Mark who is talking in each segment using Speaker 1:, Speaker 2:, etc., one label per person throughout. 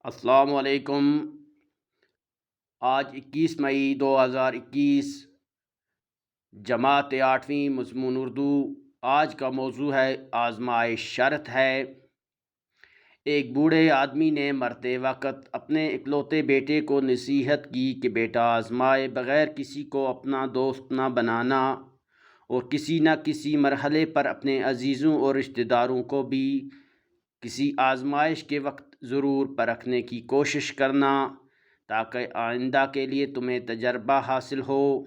Speaker 1: السلام علیکم۔ آج 21 مئی 2021، جماعت 8ویں مضمون اردو۔ آج کا موضوع ہے آزمائش شرط ہے۔ ایک بوڑھے آدمی نے مرتے وقت اپنے اکلوتے بیٹے کو نصیحت کی کہ بیٹا، آزمائے بغیر کسی کو اپنا دوست نہ بنانا، اور کسی نہ کسی مرحلے پر اپنے عزیزوں اور رشتہ داروں کو بھی کسی آزمائش کے وقت ضرور پرکھنے کی کوشش کرنا، تاکہ آئندہ کے لیے تمہیں تجربہ حاصل ہو۔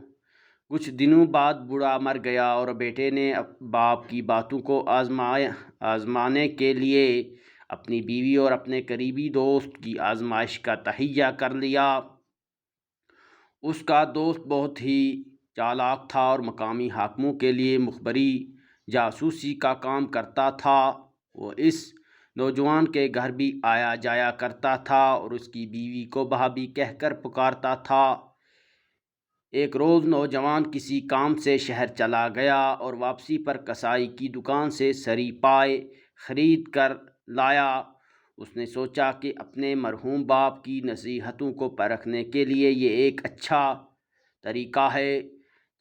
Speaker 1: کچھ دنوں بعد بوڑھا مر گیا اور بیٹے نے باپ کی باتوں کو آزمانے کے لیے اپنی بیوی اور اپنے قریبی دوست کی آزمائش کا تہیہ کر لیا۔ اس کا دوست بہت ہی چالاک تھا اور مقامی حاکموں کے لیے مخبری جاسوسی کا کام کرتا تھا۔ وہ اس نوجوان کے گھر بھی آیا جایا کرتا تھا اور اس کی بیوی کو بھابھی کہہ کر پکارتا تھا۔ ایک روز نوجوان کسی کام سے شہر چلا گیا اور واپسی پر کسائی کی دکان سے سری پائے خرید کر لایا۔ اس نے سوچا کہ اپنے مرحوم باپ کی نصیحتوں کو پرکھنے کے لیے یہ ایک اچھا طریقہ ہے۔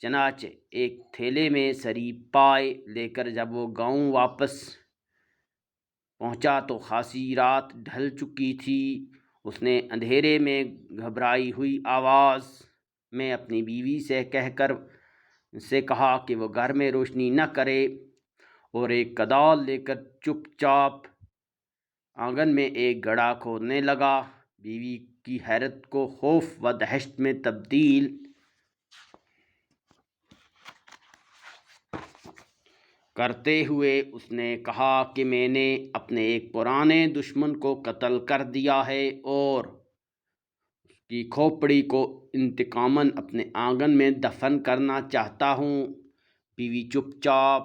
Speaker 1: چنانچہ ایک تھیلے میں سری پائے لے کر جب وہ گاؤں واپس پہنچا تو خاصی رات ڈھل چکی تھی۔ اس نے اندھیرے میں گھبرائی ہوئی آواز میں اپنی بیوی سے کہا کہ وہ گھر میں روشنی نہ کرے، اور ایک کدال لے کر چپ چاپ آنگن میں ایک گڑھا کھودنے لگا۔ بیوی کی حیرت کو خوف و دہشت میں تبدیل کرتے ہوئے اس نے کہا کہ میں نے اپنے ایک پرانے دشمن کو قتل کر دیا ہے اور اس کی کھوپڑی کو انتقاماً اپنے آنگن میں دفن کرنا چاہتا ہوں۔ بیوی چپ چاپ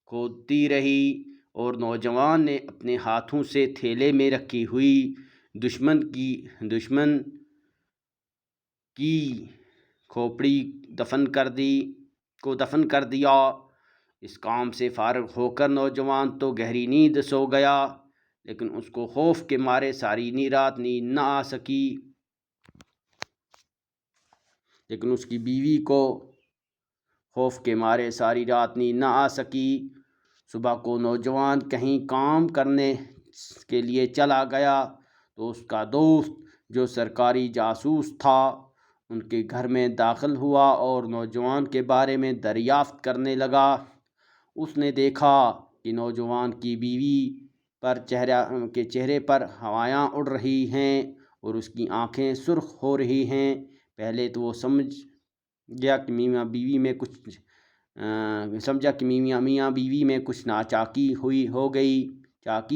Speaker 1: کھودتی رہی اور نوجوان نے اپنے ہاتھوں سے تھیلے میں رکھی ہوئی دشمن کی کھوپڑی دفن کر دیا۔ اس کام سے فارغ ہو کر نوجوان تو گہری نیند سو گیا، لیکن اس کو خوف کے مارے ساری رات نیند نہ آ سکی۔ اس کی بیوی کو خوف کے مارے ساری رات نیند نہ آ سکی۔ صبح کو نوجوان کہیں کام کرنے کے لیے چلا گیا تو اس کا دوست جو سرکاری جاسوس تھا ان کے گھر میں داخل ہوا اور نوجوان کے بارے میں دریافت کرنے لگا۔ اس نے دیکھا کہ نوجوان کی بیوی کے چہرے پر ہوائیں اڑ رہی ہیں اور اس کی آنکھیں سرخ ہو رہی ہیں۔ پہلے تو وہ سمجھا کہ میاں بیوی میں کچھ ناچاکی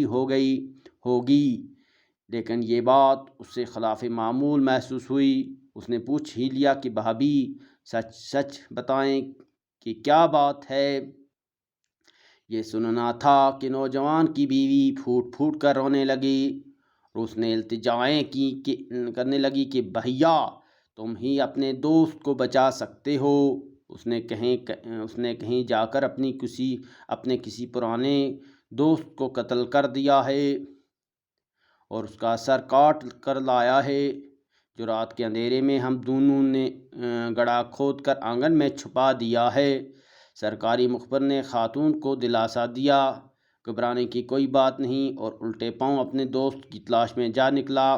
Speaker 1: ہو گئی ہوگی، لیکن یہ بات اسے خلاف معمول محسوس ہوئی۔ اس نے پوچھ ہی لیا کہ بھابھی، سچ بتائیں کہ کیا بات ہے؟ یہ سننا تھا کہ نوجوان کی بیوی پھوٹ پھوٹ کر رونے لگی اور اس نے التجائیں کرنے لگی کہ بھیا، تم ہی اپنے دوست کو بچا سکتے ہو۔ اس نے کہیں جا کر اپنے کسی پرانے دوست کو قتل کر دیا ہے اور اس کا سر کاٹ کر لایا ہے، جو رات کے اندھیرے میں ہم دونوں نے گڑھا کھود کر آنگن میں چھپا دیا ہے۔ سرکاری مخبر نے خاتون کو دلاسا دیا، گھبرانے کی کوئی بات نہیں، اور الٹے پاؤں اپنے دوست کی تلاش میں جا نکلا۔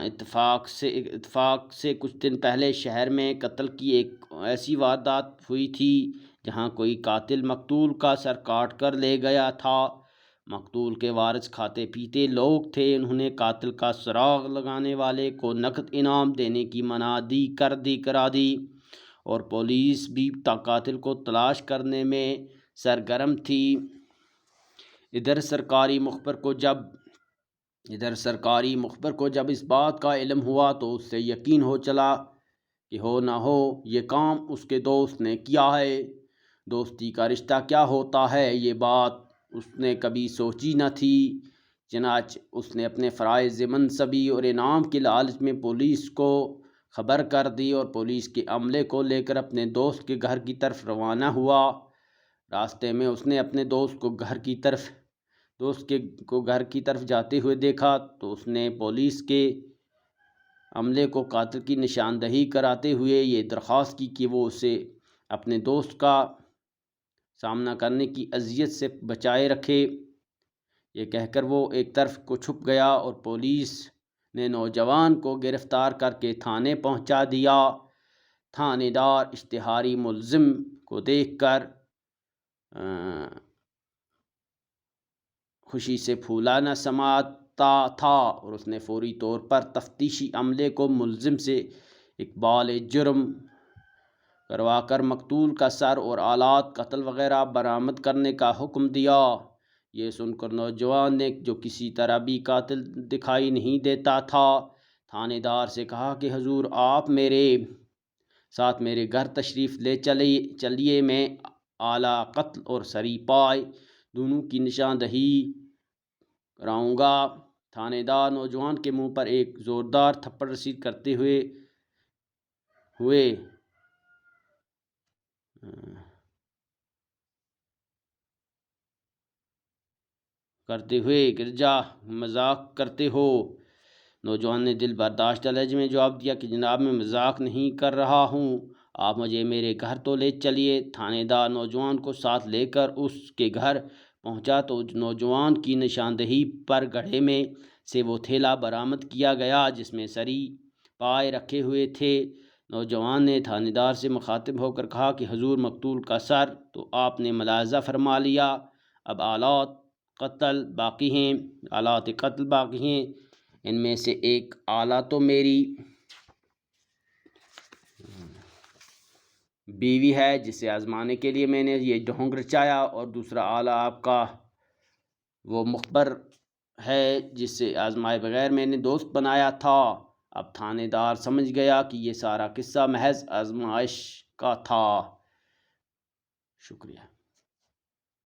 Speaker 1: اتفاق سے کچھ دن پہلے شہر میں قتل کی ایک ایسی واردات ہوئی تھی جہاں کوئی قاتل مقتول کا سر کاٹ کر لے گیا تھا۔ مقتول کے وارث کھاتے پیتے لوگ تھے۔ انہوں نے قاتل کا سراغ لگانے والے کو نقد انعام دینے کی منادی کرا دی اور پولیس بھی قاتل کو تلاش کرنے میں سرگرم تھی۔ ادھر سرکاری مخبر کو جب اس بات کا علم ہوا تو اس سے یقین ہو چلا کہ ہو نہ ہو یہ کام اس کے دوست نے کیا ہے۔ دوستی کا رشتہ کیا ہوتا ہے، یہ بات اس نے کبھی سوچی نہ تھی، چنانچہ اس نے اپنے فرائض منصبی اور انعام کے لالچ میں پولیس کو خبر کر دی اور پولیس کے عملے کو لے کر اپنے دوست کے گھر کی طرف روانہ ہوا۔ راستے میں اس نے اپنے دوست کو گھر کی طرف جاتے ہوئے دیکھا تو اس نے پولیس کے عملے کو قاتل کی نشاندہی کراتے ہوئے یہ درخواست کی کہ وہ اسے اپنے دوست کا سامنا کرنے کی اذیت سے بچائے رکھے۔ یہ کہہ کر وہ ایک طرف کو چھپ گیا اور پولیس نے نوجوان کو گرفتار کر کے تھانے پہنچا دیا۔ تھانے دار اشتہاری ملزم کو دیکھ کر خوشی سے پھولا نہ سماتا تھا اور اس نے فوری طور پر تفتیشی عملے کو ملزم سے اقبال جرم کروا کر مقتول کا سر اور آلات قتل وغیرہ برآمد کرنے کا حکم دیا۔ یہ سن کر نوجوان نے، جو کسی طرح بھی قاتل دکھائی نہیں دیتا تھا، تھانے دار سے کہا کہ حضور آپ میرے ساتھ میرے گھر تشریف لے چلیے، میں اعلیٰ قتل اور سری پائے دونوں کی نشاندہی کراؤں گا۔ تھانے دار نوجوان کے منہ پر ایک زوردار تھپڑ رسید کرتے ہوئے گرجا مذاق کرتے ہو؟ نوجوان نے دل برداشتہ لہجے میں جواب دیا کہ جناب میں مذاق نہیں کر رہا ہوں، آپ مجھے میرے گھر تو لے چلیے۔ تھانے دار نوجوان کو ساتھ لے کر اس کے گھر پہنچا تو نوجوان کی نشاندہی پر گڑھے میں سے وہ تھیلا برآمد کیا گیا جس میں سری پائے رکھے ہوئے تھے۔ نوجوان نے تھانے دار سے مخاطب ہو کر کہا کہ حضور مقتول کا سر تو آپ نے ملاحظہ فرما لیا، اب آلات قتل باقی ہیں۔ ان میں سے ایک آلہ تو میری بیوی ہے جسے آزمانے کے لیے میں نے یہ ڈھونگ رچایا، اور دوسرا آلہ آپ کا وہ مخبر ہے جسے آزمائے بغیر میں نے دوست بنایا تھا۔ اب تھانے دار سمجھ گیا کہ یہ سارا قصہ محض آزمائش کا تھا۔ شکریہ۔